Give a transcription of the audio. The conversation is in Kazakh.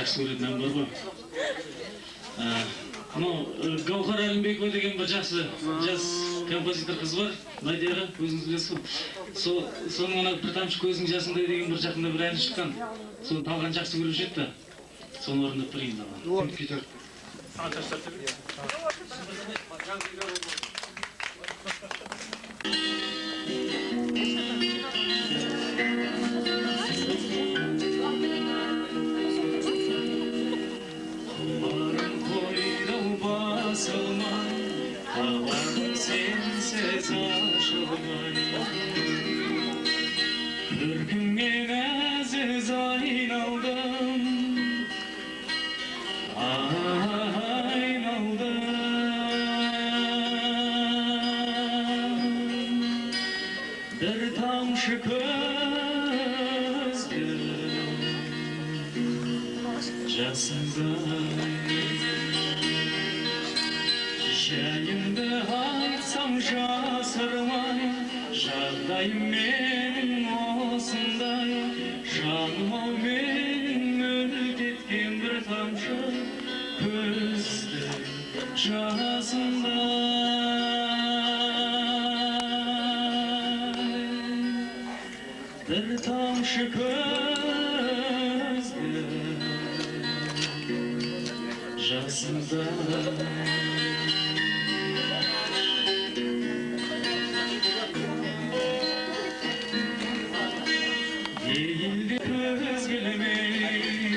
жақсы көретін ән бар ғой. Гаухар Әлімбекова деген бір жақсы жас композитор қыз бар, Надияға, өзіңіз білесіз ғой. Соның ана бір тамшы көзің жасындай деген бір жақында бір ән шыққан. Соны талған жақсы көруші еді. Соны орындап берейін даған. Көркіңмен әзіз айналдым, бір тамшы көздің жасыңдай. Жайымды айтсам жасырмай, жағдайым менің осындай. Жаным-ау менің мөлт еткен бір тамшы көздің жасындай. Bir tamşı közlüm jasında. Değildi közgülümün